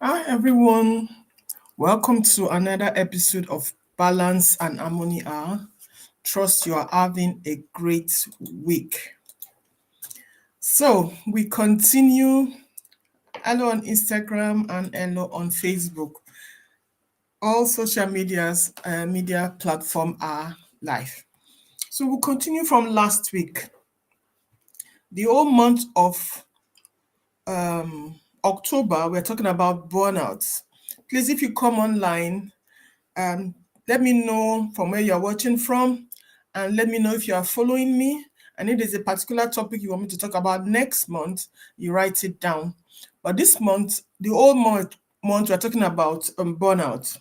Hi everyone, welcome to another episode of Balance and Harmony Hour. Trust you are having a great week. So we continue. Hello on Instagram and hello on Facebook. All social media platform are live. So we'll continue from last week. The whole month of October, we're talking about burnouts. Please, if you come online, Um, let me know from where you're watching from, and let me know if you are following me. And if there's a particular topic you want me to talk about next month, you write it down. But this month, the whole month we're talking about burnout.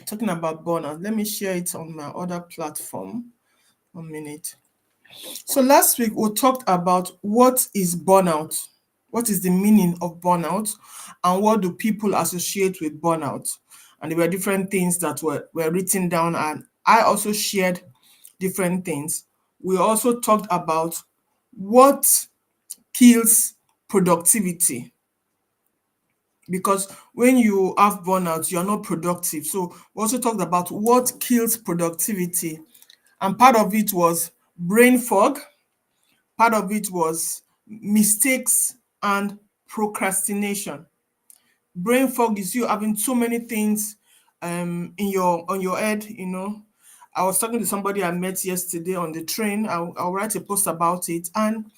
Talking about burnout. Let me share it on my other platform. 1 minute. So last week we talked about what is burnout, what is the meaning of burnout, and what do people associate with burnout. And there were different things that were written down, and I also shared different things. We also talked about what kills productivity, because when you have burnout, you're not productive. So we also talked about what kills productivity, and part of it was brain fog. Part of it was mistakes and procrastination. Brain fog is you having so many things in your on your head. I was talking to somebody I met yesterday on the train. I'll write a post about it. And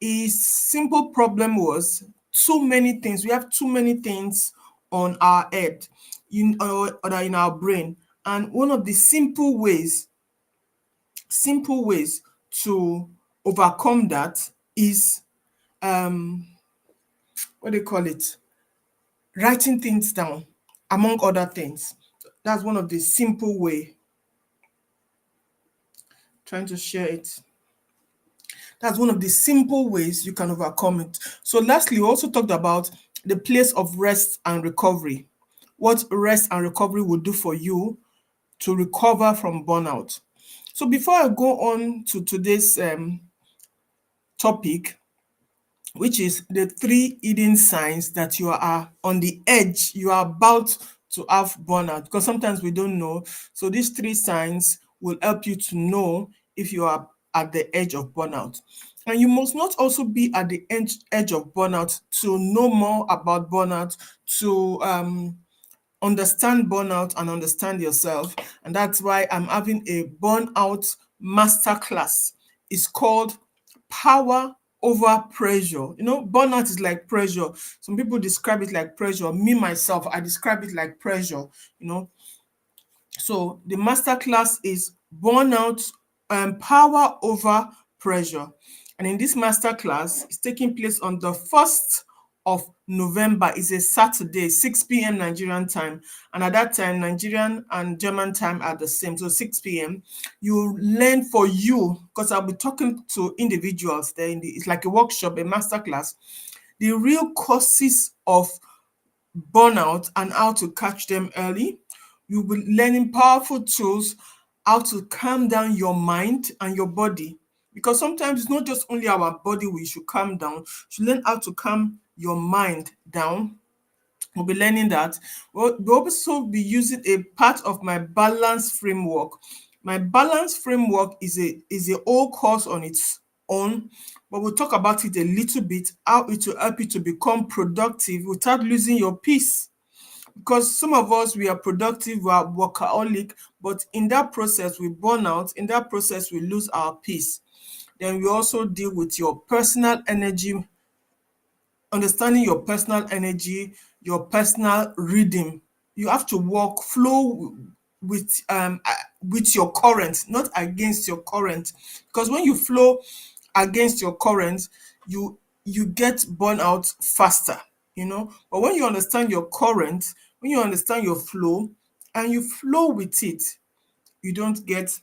his simple problem was too many things. We have too many things on our head, or in our brain. And one of the simple ways to overcome that is what do you call it? Writing things down, among other things. That's one of the simple way. Trying to share it. That's one of the simple ways you can overcome it. So lastly, we also talked about the place of rest and recovery. What rest and recovery will do for you to recover from burnout. So before I go on to today's topic, which is the three hidden signs that you are on the edge, you are about to have burnout, because sometimes we don't know. So these three signs will help you to know if you are at the edge of burnout. And you must not also be at the edge of burnout to know more about burnout, to understand burnout and understand yourself. And that's why I'm having a burnout masterclass. It's called Power Over Pressure. Burnout is like pressure. Some people describe it like pressure. Me, myself, I describe it like pressure. You know, so the masterclass is Burnout Power Over Pressure. And in this masterclass, it's taking place on the 1st of November. It's a Saturday, 6 p.m. Nigerian time. And at that time, Nigerian and German time are the same. So 6 p.m. You learn for you, because I'll be talking to individuals there. It's like a workshop, a masterclass. The real causes of burnout and how to catch them early. You'll be learning powerful tools, how to calm down your mind and your body. Because sometimes it's not just only our body we should calm down. You should learn how to calm your mind down. We'll be learning that. We'll also be using a part of my balance framework. My balance framework is a whole course on its own, but we'll talk about it a little bit, how it will help you to become productive without losing your peace. Because some of us, we are productive, we are workaholic, but in that process we burn out, in that process we lose our peace. Then we also deal with your personal energy, understanding your personal energy, your personal rhythm. You have to walk flow with your current, not against your current. Because when you flow against your current, you get burnout faster. But when you understand your current, when you understand your flow and you flow with it, you don't get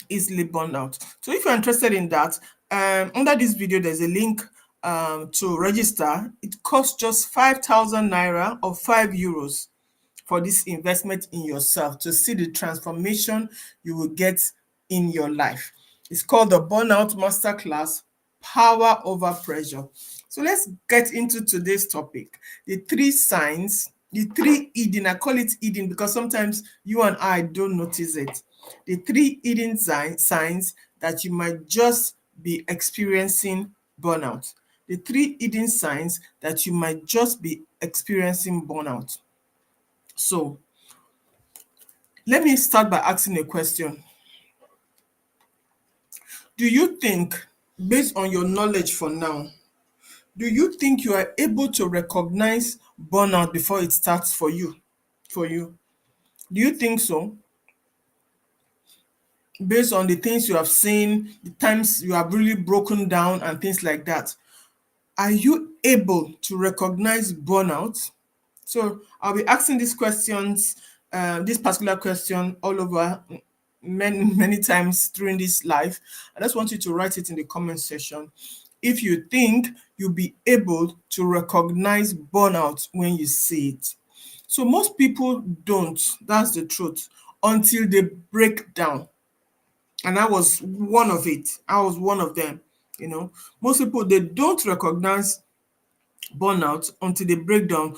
easily burned out. So if you're interested in that, under this video there's a link to register. It costs just 5,000 naira or €5 for this investment in yourself, to see the transformation you will get in your life. It's called the Burnout Masterclass, Power Over Pressure. So So let's get into today's topic. The three signs, the three hidden, I call it hidden because sometimes you and I don't notice it. The three hidden signs that you might just be experiencing burnout. The three hidden signs that you might just be experiencing burnout. So let me start by asking a question. Do you think, based on your knowledge for now, do you think you are able to recognize burnout before it starts for you? For you, do you think so? Based on the things you have seen, the times you have really broken down and things like that, are you able to recognize burnout? So I'll be asking these questions, this particular question all over many times during this live. I just want you to write it in the comment section if you think you'll be able to recognize burnout when you see it. So most people don't, that's the truth, until they break down. And I was one of it. I was one of them. You know, most people, they don't recognize burnout until they break down,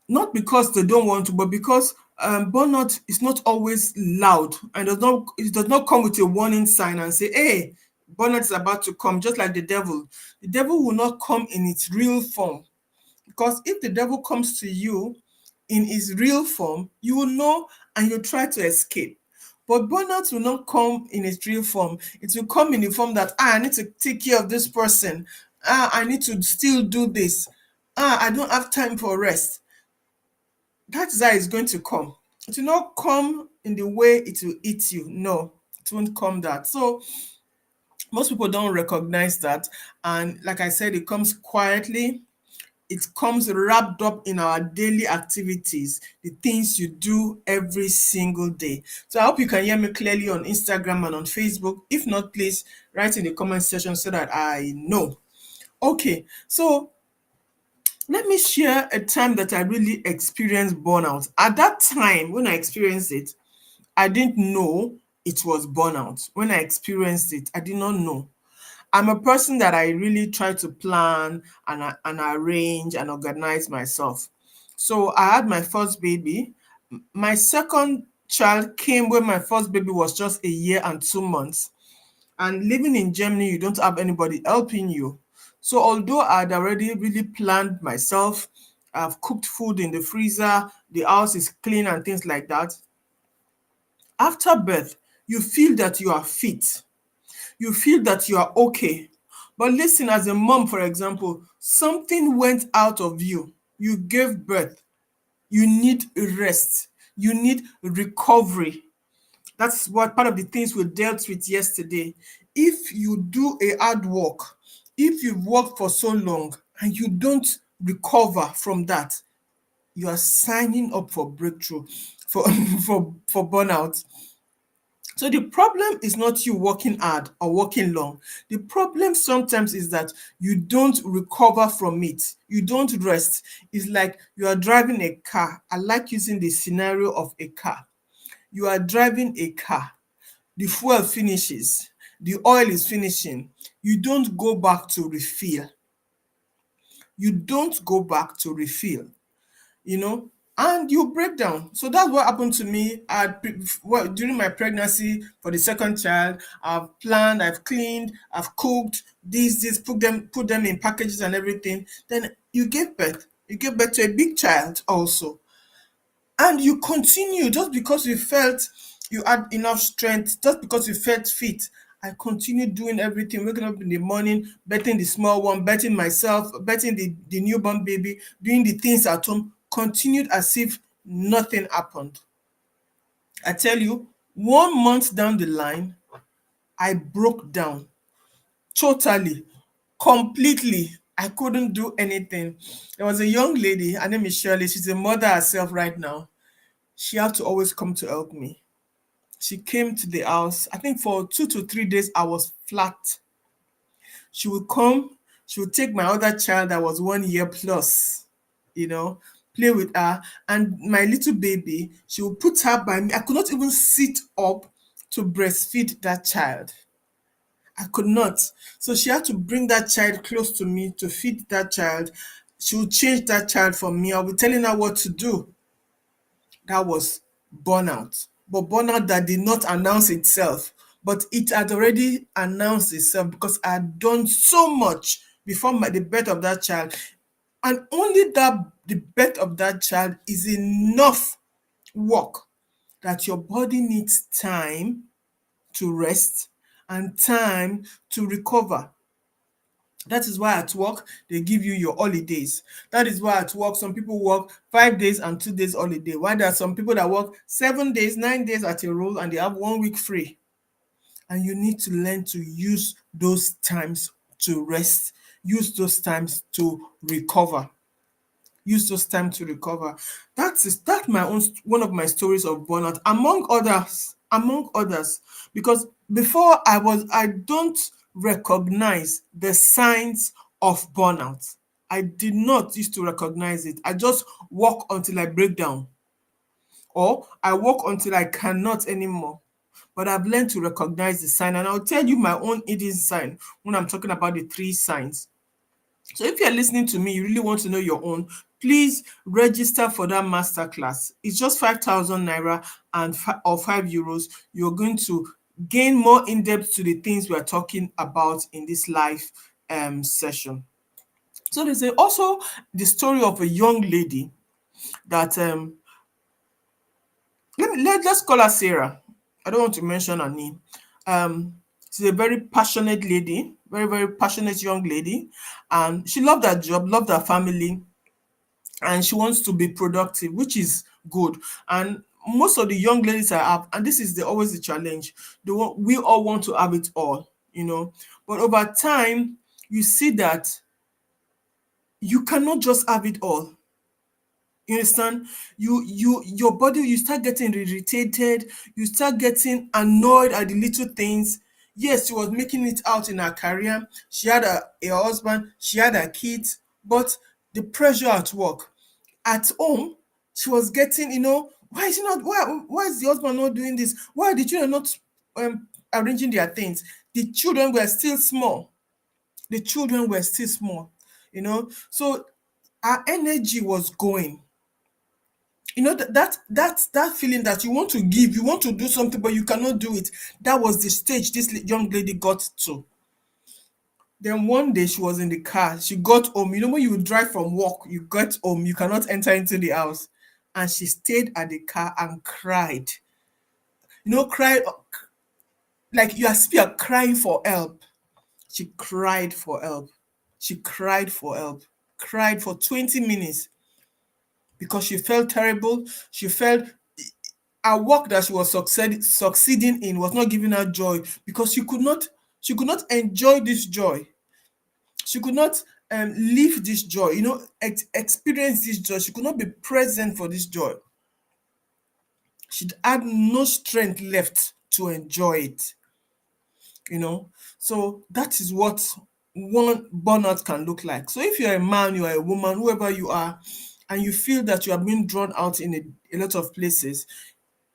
not because they don't want to, but because burnout is not always loud and it does not come with a warning sign and say, hey, burnout is about to come. Just like the devil, will not come in its real form, because if the devil comes to you in his real form, you will know and you try to escape. But burnout will not come in its real form. It will come in the form that, I need to take care of this person. I need to still do this. I don't have time for rest. That is how it's going to come. It will not come in the way it will eat you. No, it won't come that. So most people don't recognize that. And like I said, it comes quietly. It comes wrapped up in our daily activities, the things you do every single day. So I hope you can hear me clearly on Instagram and on Facebook. If not, please write in the comment section so that I know. Okay, so let me share a time that I really experienced burnout. At that time, when I experienced it, I didn't know it was burnout. When I experienced it, I did not know. I'm a person that I really try to plan and arrange and organize myself. So I had my first baby. My second child came when my first baby was just a year and 2 months. And living in Germany, you don't have anybody helping you. So although I'd already really planned myself, I've cooked food in the freezer, the house is clean and things like that. After birth, you feel that you are fit. You feel that you are okay. But listen, as a mom, for example, something went out of you. You gave birth. You need rest. You need recovery. That's what part of the things we dealt with yesterday. If you do a hard work, if you've worked for so long and you don't recover from that, you are signing up for breakthrough, for for burnout. So the problem is not you working hard or working long. The problem sometimes is that you don't recover from it. You don't rest. It's like you are driving a car. I like using the scenario of a car. You are driving a car. The fuel finishes. The oil is finishing. You don't go back to refill. You don't go back to refill. You know, and you break down. So that's what happened to me during my pregnancy for the second child. I've planned, I've cleaned, I've cooked, put them in packages and everything. Then you give birth. You give birth to a big child also. And you continue just because you felt you had enough strength, just because you felt fit. I continued doing everything, waking up in the morning, betting the small one, betting myself, betting the newborn baby, doing the things at home, continued as if nothing happened. I tell you, 1 month down the line, I broke down totally, completely. I couldn't do anything. There was a young lady, her name is Shirley. She's a mother herself right now. She had to always come to help me. She came to the house. I think for 2 to 3 days, I was flat. She would come, she would take my other child that was 1 year plus, you know, play with her. And my little baby, she would put her by me. I could not even sit up to breastfeed that child. I could not. So she had to bring that child close to me to feed that child. She would change that child for me. I'll be telling her what to do. That was burnout. But burnout that did not announce itself. But it had already announced itself because I had done so much before the birth of that child. And only that the birth of that child is enough work that your body needs time to rest and time to recover. That is why at work they give you your holidays. That is why at work some people work 5 days and 2 days holiday. While there are some people that work 7 days, 9 days at a roll and they have 1 week free. And you need to learn to use those times to rest, use those times to recover. Use those time to recover. That's my own one of my stories of burnout, among others, because before I don't recognize the signs of burnout. I did not used to recognize it. I just work until I break down, or I work until I cannot anymore. But I've learned to recognize the sign, and I'll tell you my own hidden sign when I'm talking about the three signs. So if you're listening to me, you really want to know your own, please register for that masterclass. It's just 5,000 naira and or 5 euros. You're going to gain more in depth to the things we are talking about in this live session. So there's also the story of a young lady that let's call her Sarah. I don't want to mention her name. She's a very passionate lady, very, very passionate young lady. And she loved her job, loved her family, and she wants to be productive, which is good. And most of the young ladies I have, and this is always the challenge, we all want to have it all, But over time, you see that you cannot just have it all. You understand? Your body, you start getting irritated, you start getting annoyed at the little things. Yes, she was making it out in her career. She had a husband, she had her kids, but the pressure at work, at home, she was getting, why is he not why is the husband not doing this? Why are the children not arranging their things? The children were still small. The children were still small, So our energy was going. That feeling that you want to give, you want to do something, but you cannot do it. That was the stage this young lady got to. Then one day she was in the car. She got home. When you drive from work, you got home, you cannot enter into the house. And she stayed at the car and cried. Cried like you are crying for help. She cried for help. She cried for help. Cried for 20 minutes because she felt terrible. She felt her work that she was succeeding in was not giving her joy because she could not enjoy this joy. She could not live this joy, experience this joy. She could not be present for this joy. She had no strength left to enjoy it. So that is what one burnout can look like. So if you're a man, you are a woman, whoever you are, and you feel that you are being drawn out in a lot of places,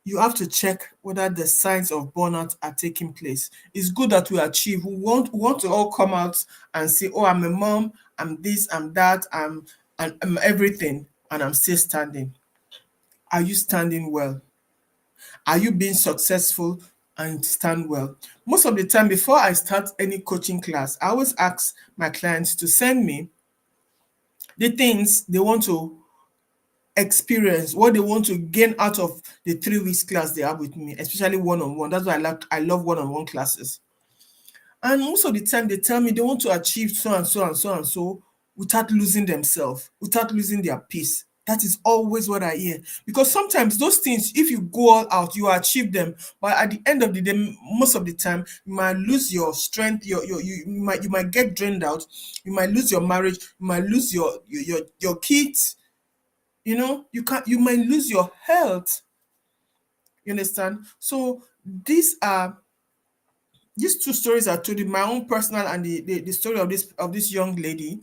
you have to check whether the signs of burnout are taking place. It's good that we achieve. We want to all come out and say, oh, I'm a mom, I'm this, I'm that, I'm everything, and I'm still standing. Are you standing well? Are you being successful and stand well? Most of the time, before I start any coaching class, I always ask my clients to send me the things they want to experience, what they want to gain out of the 3 weeks class they have with me, especially one-on-one. That's why I love one-on-one classes. And most of the time they tell me they want to achieve so and so and so and so without losing themselves, without losing their peace. That is always what I hear. Because sometimes those things, if you go all out, you achieve them. But at the end of the day, most of the time, you might lose your strength, you might get drained out, you might lose your marriage, you might lose your kids, you might lose your health. You understand? So these two stories I told you, my own personal and the story of this young lady,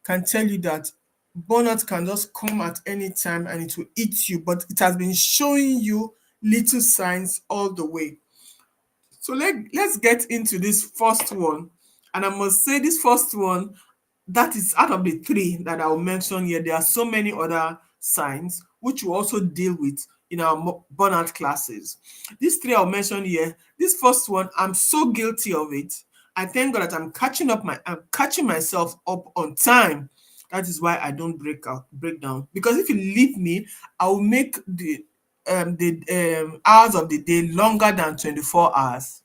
can tell you that burnout can just come at any time and it will eat you, but it has been showing you little signs all the way. So let's get into this first one. And I must say, this first one, that is out of the three that I'll mention here. There are so many other signs which we also deal with in our burnout classes. These three I'll mention here. This first one, I'm so guilty of it. I thank God that I'm catching myself up on time. That is why I don't break down. Because if you leave me, I will make the hours of the day longer than 24 hours,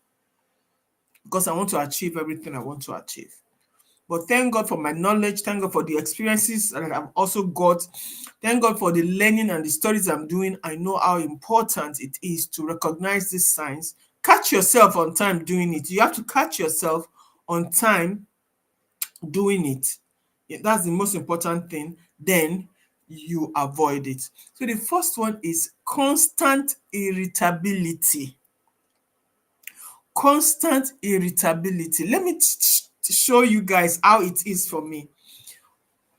because I want to achieve everything I want to achieve. But thank God for my knowledge. Thank God for the experiences that I've also got. Thank God for the learning and the studies I'm doing. I know how important it is to recognize these signs. Catch yourself on time doing it. You have to catch yourself on time doing it. Yeah, that's the most important thing. Then you avoid it. So the first one is constant irritability. Constant irritability. Let me show you guys how it is for me.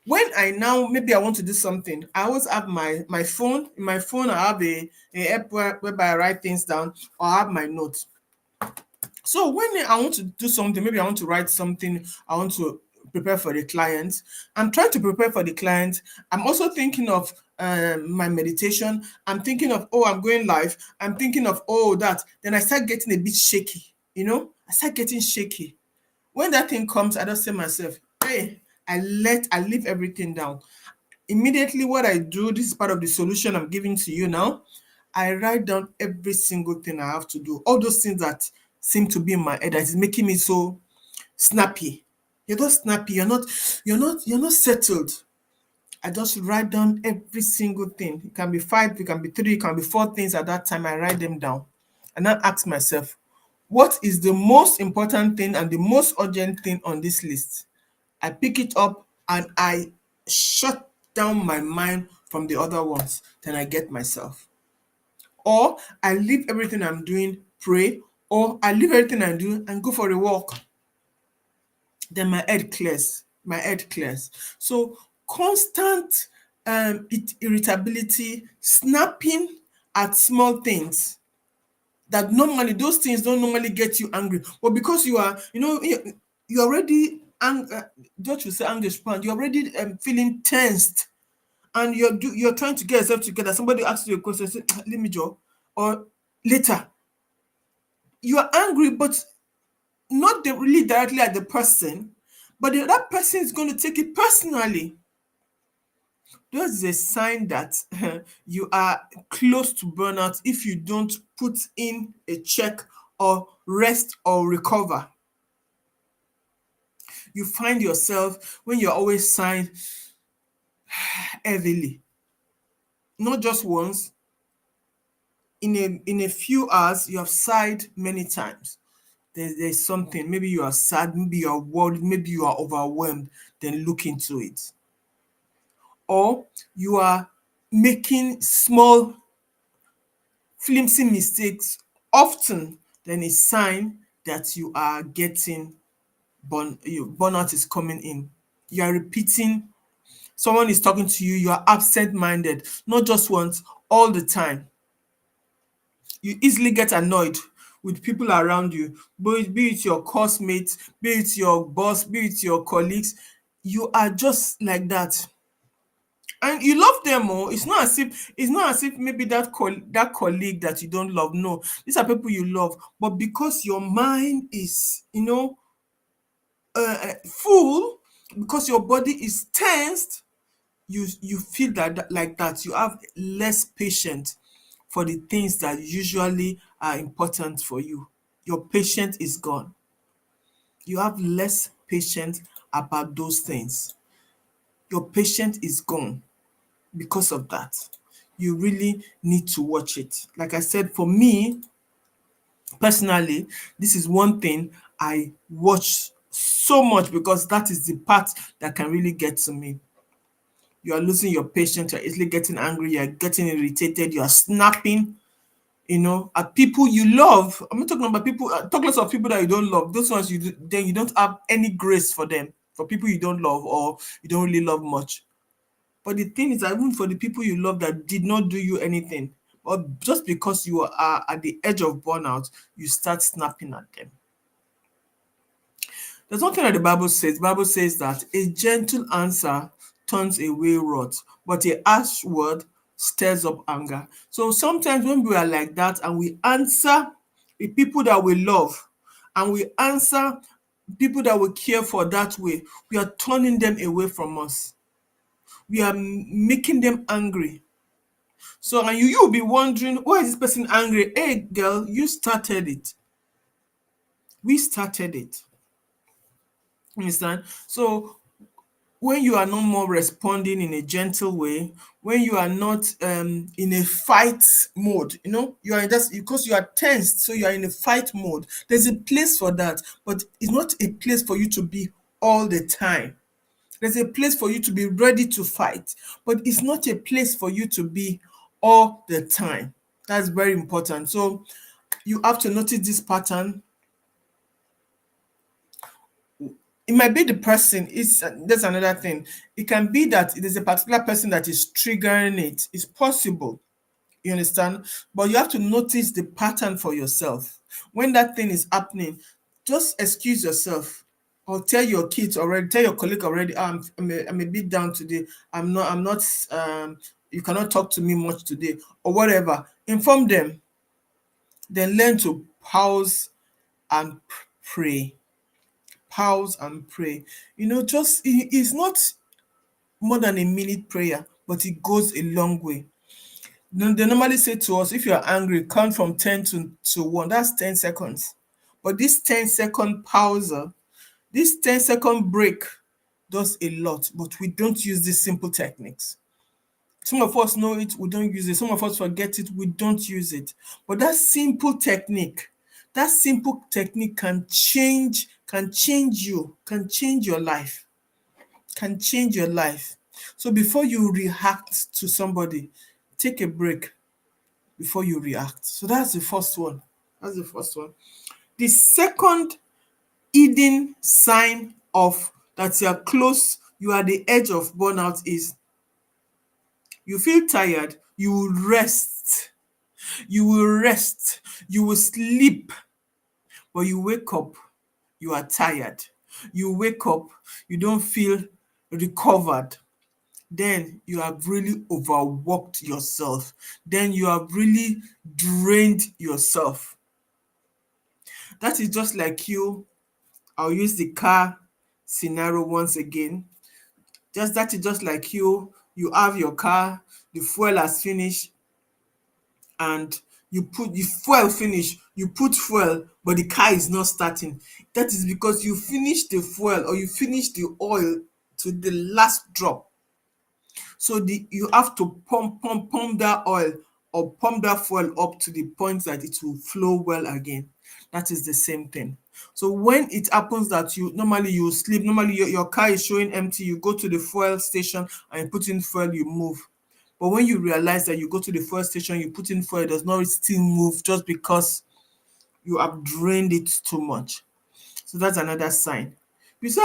When I now, maybe I want to do something, I always have my phone. In my phone, I have a app whereby I write things down, or I have my notes. So when I want to do something, maybe I want to write something, I want to prepare for the client. I'm trying to prepare for the client. I'm also thinking of my meditation. I'm thinking of, oh, I'm going live. I'm thinking of, oh, that. Then I start getting a bit shaky. I start getting shaky. When that thing comes, I just say myself, hey, I leave everything down. Immediately what I do, this is part of the solution I'm giving to you now. I write down every single thing I have to do. All those things that seem to be in my head that is making me so snappy. You're not snappy, you're not settled. I just write down every single thing. It can be 5, it can be 3, it can be 4 things at that time. I write them down. And I ask myself, what is the most important thing and the most urgent thing on this list? I pick it up and I shut down my mind from the other ones. Then I get myself. Or I leave everything I'm doing, pray, or I leave everything I do and go for a walk. Then my head clears. My head clears. So constant irritability, snapping at small things that normally, those things don't normally get you angry, but because you are, you already Dutch will say angry span, you're already feeling tensed, and you're trying to get yourself together. Somebody asks you a question, say, let me Joe, or later. You are angry, but not really directly at the person, but the other person is going to take it personally. This is a sign that you are close to burnout if you don't put in a check or rest or recover. You find yourself, when you're always sighing heavily, not just once, in a few hours, you have sighed many times. There's something, maybe you are sad, maybe you are worried, maybe you are overwhelmed. Then look into it. Or you are making small flimsy mistakes often. Then a sign that you are getting burnout is coming in. You are repeating, someone is talking to you, you are absent-minded, not just once, all the time. You easily get annoyed with people around you, be it your course mates, be it your boss, be it your colleagues. You are just like that. And you love them. Oh, it's not as if maybe that colleague that you don't love. No, these are people you love, but because your mind is full, because your body is tensed, you feel like that. You have less patience for the things that usually are important for you. Your patience is gone. You have less patience about those things. Your patience is gone because of that. You really need to watch it. Like I said, for me personally, this is one thing I watch so much, because that is the part that can really get to me. You are losing your patience, you're easily getting angry, you're getting irritated, you are snapping, at people you love. I'm not talking about people, talk less of people that you don't love. Those ones then you don't have any grace for them, for people you don't love or you don't really love much. But the thing is that even for the people you love that did not do you anything, Or just because you are at the edge of burnout, you start snapping at them. There's one thing that the Bible says. The Bible says that a gentle answer turns away wrath, but a harsh word stirs up anger. So sometimes when we are like that and we answer the people that we love and we answer people that we care for that way, we are turning them away from us. We are making them angry. So, and you'll be wondering, why is this person angry? Hey, girl, you started it. We started it. Understand? So when you are no more responding in a gentle way, when you are not in a fight mode, you are just because you are tensed, so you are in a fight mode. There's a place for that, but it's not a place for you to be all the time. There's a place for you to be ready to fight, but it's not a place for you to be all the time. That's very important. So you have to notice this pattern. It might be the person. There's another thing. It can be that it is a particular person that is triggering it. It's possible. You understand? But you have to notice the pattern for yourself. When that thing is happening, just excuse yourself or tell your kids already, tell your colleague already, I'm a bit down today. I'm not you cannot talk to me much today or whatever. Inform them. Then learn to pause and pray. Pause and pray. Just it's not more than a minute prayer, but it goes a long way. They normally say to us, if you're angry, count from 10 to 1. That's 10 seconds. But this 10-second pause, this 10-second break does a lot, but we don't use these simple techniques. Some of us know it, we don't use it. Some of us forget it, we don't use it. But that simple technique can change you, can change your life, can change your life. So before you react to somebody, take a break before you react. So that's the first one. That's the first one. The second hidden sign of that you are close, you are at the edge of burnout is you feel tired, you will rest. You will rest. You will sleep. But you wake up, you are tired. You wake up, you don't feel recovered. Then you have really overworked yourself. Then you have really drained yourself. That is just like you. I'll use the car scenario once again. That is just like you. You have your car, the fuel has finished, and the fuel finish, you put fuel, but the car is not starting. That is because you finished the fuel or you finished the oil to the last drop. So you have to pump that oil or pump that fuel up to the point that it will flow well again. That is the same thing. So when it happens that you sleep, normally your car is showing empty, you go to the fuel station and you put in fuel, you move. But when you realize that you go to the fuel station, you put in fuel, it does not still move just because you have drained it too much. So that's another sign. You say,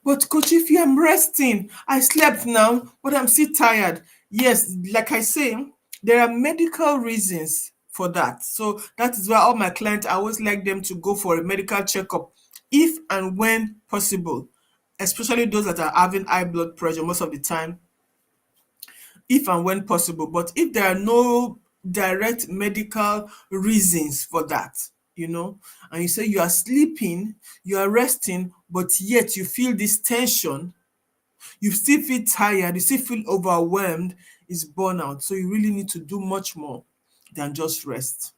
but Coach Ify, I'm resting. I slept now, but I'm still tired. Yes, like I say, there are medical reasons for that. So that is why all my clients, I always like them to go for a medical checkup if and when possible, especially those that are having high blood pressure most of the time, if and when possible. But if there are no direct medical reasons for that, and you say you are sleeping, you are resting, but yet you feel this tension, you still feel tired, you still feel overwhelmed, is burnout. So you really need to do much more than just rest.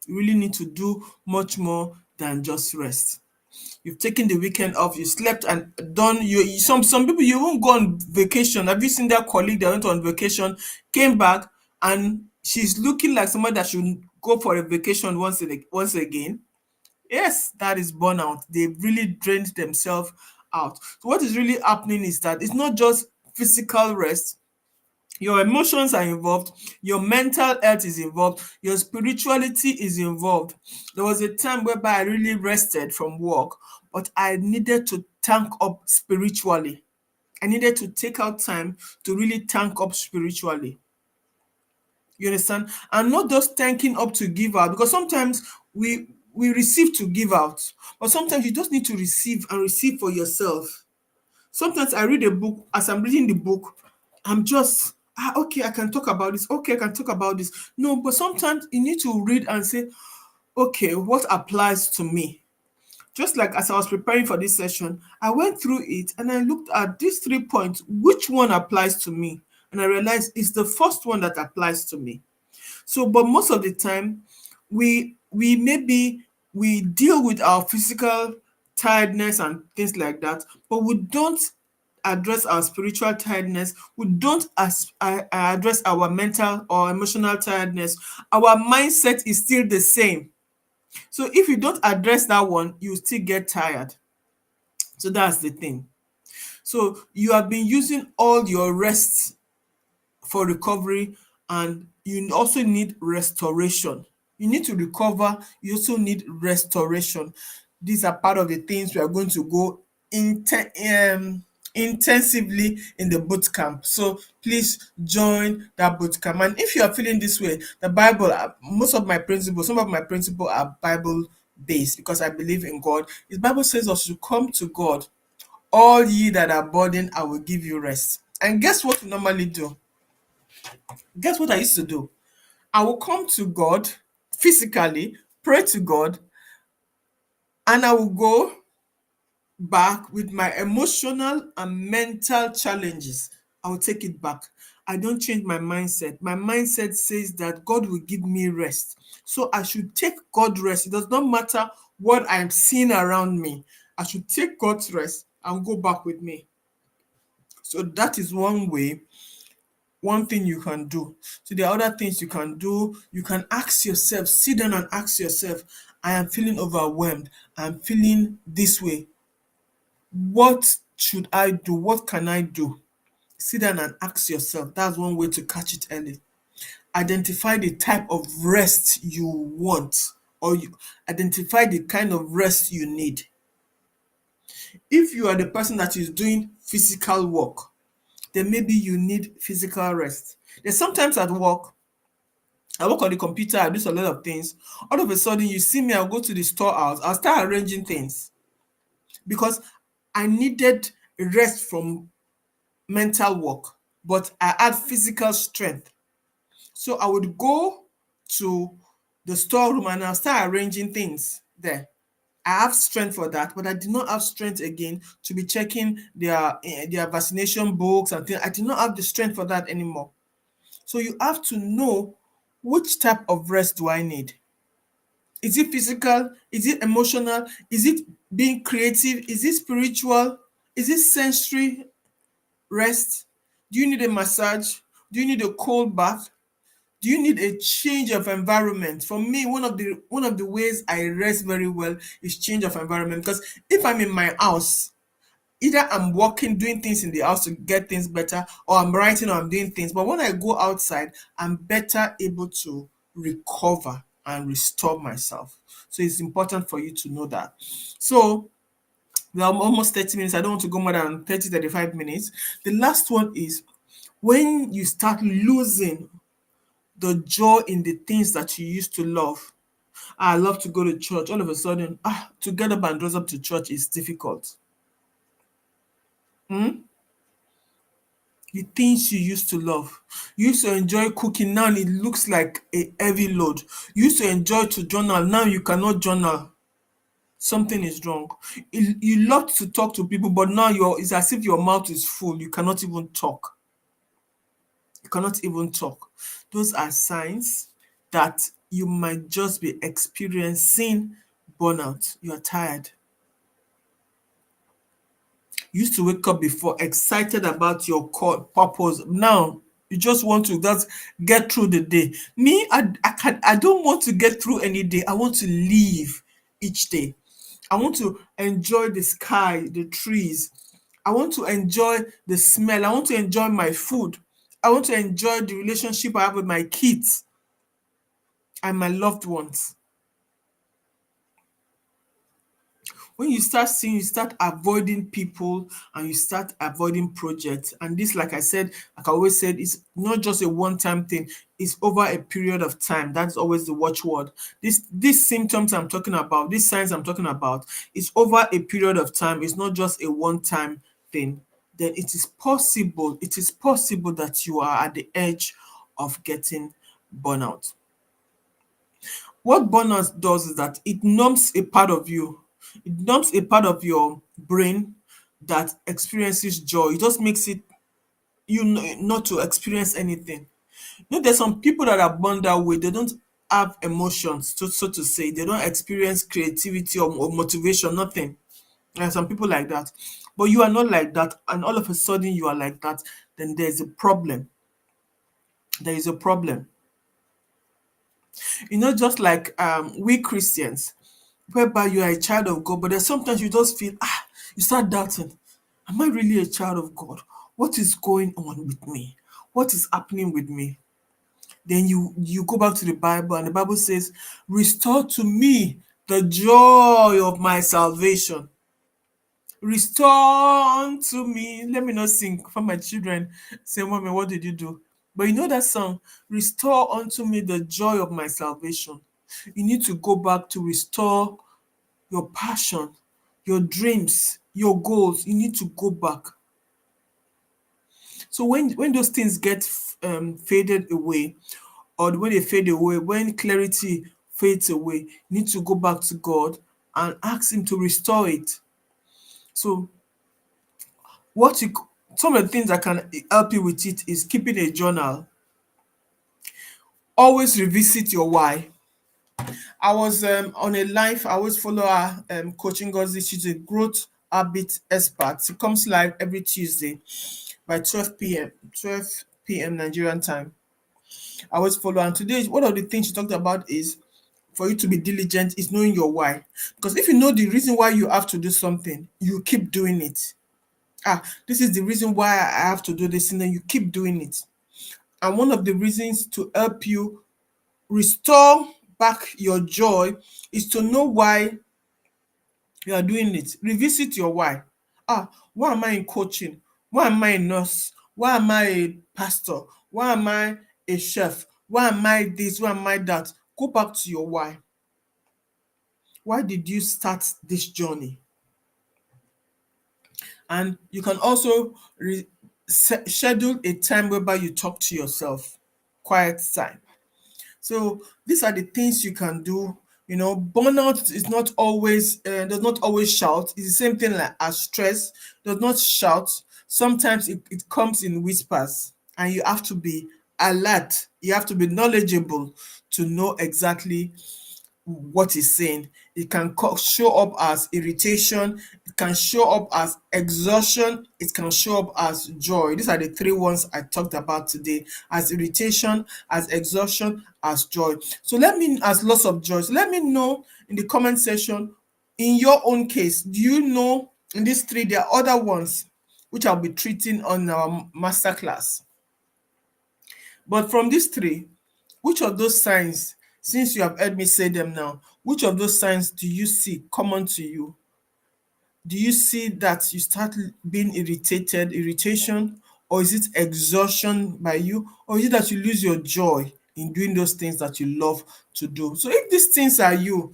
You really need to do much more than just rest. You've taken the weekend off, you slept and done. Some people, you won't go on vacation. Have you seen that colleague that went on vacation, came back, and she's looking like somebody that should go for a vacation once again? Yes, that is burnout. They really drained themselves out. So what is really happening is that it's not just physical rest. Your emotions are involved, your mental health is involved, your spirituality is involved. There was a time whereby I really rested from work, but I needed to tank up spiritually. I needed to take out time to really tank up spiritually. You understand? And not just thanking up to give out, because sometimes we receive to give out, but sometimes you just need to receive and receive for yourself. Sometimes I read a book, as I'm reading the book, I'm just okay, I can talk about this. Okay, I can talk about this. No, but sometimes you need to read and say, okay, what applies to me? Just like as I was preparing for this session, I went through it and I looked at these 3 points, which one applies to me? And I realized it's the first one that applies to me. So, but most of the time, we maybe we deal with our physical tiredness and things like that, but we don't address our spiritual tiredness. We don't address our mental or emotional tiredness. Our mindset is still the same. So if you don't address that one, you still get tired. So that's the thing. So you have been using all your rest for recovery, and you also need restoration. You need to recover, you also need restoration. These are part of the things we are going to go intensively in the boot camp. So please join that boot camp. And if you are feeling this way, the Bible, most of my principles, some of my principles are Bible based, because I believe in God. The Bible says us to come to God, all ye that are burdened, I will give you rest. And guess what we normally do? Guess what I used to do? I will come to God physically, pray to God, and I will go back with my emotional and mental challenges. I will take it back. I don't change my mindset. My mindset says that God will give me rest. So I should take God rest. It does not matter what I'm seeing around me. I should take God's rest and go back with me. So that is one way, one thing you can do. So there are other things you can do. You can ask yourself, sit down and ask yourself, I am feeling overwhelmed. I'm feeling this way. What should I do? What can I do? Sit down and ask yourself. That's one way to catch it early. Identify the type of rest you want, or you identify the kind of rest you need. If you are the person that is doing physical work, then maybe you need physical rest. There's sometimes at work, I work on the computer, I do a lot of things. All of a sudden, you see me, I'll go to the storehouse, I'll start arranging things because I needed rest from mental work, but I had physical strength. So I would go to the storeroom and I'll start arranging things there. I have strength for that, but I did not have strength again to be checking their vaccination books and things. I did not have the strength for that anymore. So you have to know, which type of rest do I need? Is it physical? Is it emotional? Is it being creative? Is it spiritual? Is it sensory rest? Do you need a massage? Do you need a cold bath? Do you need a change of environment? For me, one of the ways I rest very well is change of environment, because if I'm in my house, either I'm working, doing things in the house to get things better, or I'm writing, or I'm doing things. But when I go outside, I'm better able to recover and restore myself. So it's important for you to know that. So we are almost 30 minutes. I don't want to go more than 30, 35 minutes. The last one is when you start losing the joy in the things that you used to love. I love to go to church. All of a sudden, to get up and dress up to church is difficult. Hmm? The things you used to love. You used to enjoy cooking, now it looks like a heavy load. You used to enjoy to journal, now you cannot journal. Something is wrong. You love to talk to people, but now it's as if your mouth is full. You cannot even talk. You cannot even talk. Those are signs that you might just be experiencing burnout. You are tired. You used to wake up before excited about your purpose. Now you just want to just get through the day. Me, I don't want to get through any day. I want to live each day. I want to enjoy the sky, the trees. I want to enjoy the smell. I want to enjoy my food. I want to enjoy the relationship I have with my kids and my loved ones. When you start seeing, you start avoiding people and you start avoiding projects. And this, like I said, like I always said, is not just a one-time thing, it's over a period of time. That's always the watchword. These symptoms I'm talking about, these signs I'm talking about, it's over a period of time. It's not just a one-time thing. Then it is possible that you are at the edge of getting burnout. What burnout does is that it numbs a part of you. It numbs a part of your brain that experiences joy. It just makes it not to experience anything. There's some people that are born that way. They don't have emotions, so to say. They don't experience creativity or motivation, nothing. There are some people like that. But you are not like that, and all of a sudden you are like that, then there's a problem. There is a problem. Just like we Christians, whereby you are a child of God, but then sometimes you just feel, you start doubting, am I really a child of God? What is going on with me? What is happening with me? Then you go back to the Bible, and the Bible says, restore to me the joy of my salvation. Restore unto me. Let me not sing for my children. Say, Mommy, what did you do? But you know that song, restore unto me the joy of my salvation. You need to go back to restore your passion, your dreams, your goals. You need to go back. So when those things get faded away, or when they fade away, when clarity fades away, you need to go back to God and ask Him to restore it. So what you some of the things that can help you with it is keeping a journal. Always revisit your why. I was on a live. I always follow her, coaching Ngozi. She's a growth habit expert. She comes live every Tuesday by 12 p.m. 12 p.m. Nigerian time. I always follow her. And today, one of the things she talked about is for you to be diligent is knowing your why. Because if you know the reason why you have to do something, you keep doing it. This is the reason why I have to do this, and then you keep doing it. And one of the reasons to help you restore back your joy is to know why you are doing it. Revisit your why. Why am I in coaching? Why am I a nurse? Why am I a pastor? Why am I a chef? Why am I this? Why am I that? Go back to your why. Why did you start this journey? And you can also schedule a time whereby you talk to yourself, quiet time. So these are the things you can do. Burnout is not always does not always shout. It's the same thing like as stress does not shout. Sometimes it comes in whispers, and you have to be alert. You have to be knowledgeable to know exactly what he's saying. It can show up as irritation, it can show up as exhaustion, it can show up as joy. These are the three ones I talked about today: as irritation, as exhaustion, as joy. So as loss of joy. So let me know in the comment section, in your own case, do you know in these three there are other ones which I'll be treating on our masterclass? But from these three, which of those signs, since you have heard me say them now, which of those signs do you see common to you? Do you see that you start being irritation, or is it exhaustion by you, or is it that you lose your joy in doing those things that you love to do? So if these things are you,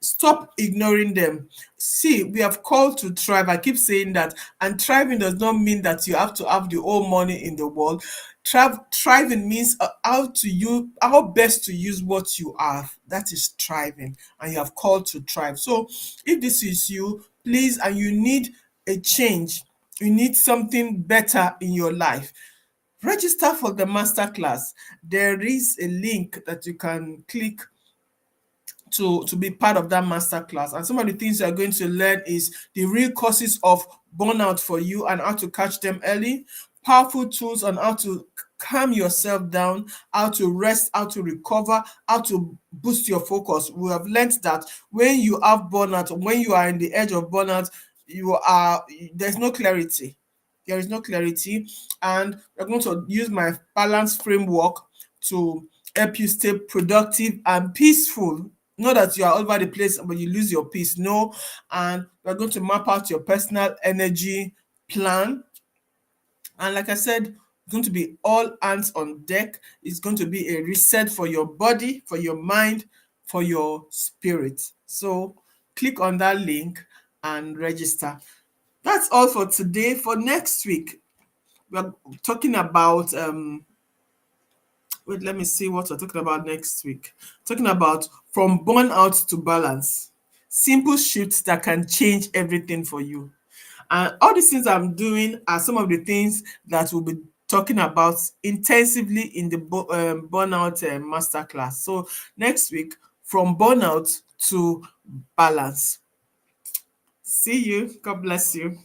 stop ignoring them. See, we have called to thrive. I keep saying that. And thriving does not mean that you have to have the whole money in the world. Thriving means how best to use what you have. That is thriving. And you have called to thrive. So if this is you, please, and you need a change, you need something better in your life, register for the masterclass. There is a link that you can click to be part of that masterclass. And some of the things you are going to learn is the real causes of burnout for you and how to catch them early, powerful tools on how to calm yourself down, how to rest, how to recover, how to boost your focus. We have learned that when you have burnout, when you are in the edge of burnout, there's no clarity. There is no clarity. And we're going to use my balance framework to help you stay productive and peaceful Not that you are all over the place but you lose your peace. No. And we're going to map out your personal energy plan. And like I said, it's going to be all hands on deck. It's going to be a reset for your body, for your mind, for your spirit. So click on that link and register. That's all for today. For next week, we're talking about wait, let me see what we're talking about next week. Talking about from burnout to balance. Simple shifts that can change everything for you. And all these things I'm doing are some of the things that we'll be talking about intensively in the burnout masterclass. So next week, from burnout to balance. See you. God bless you.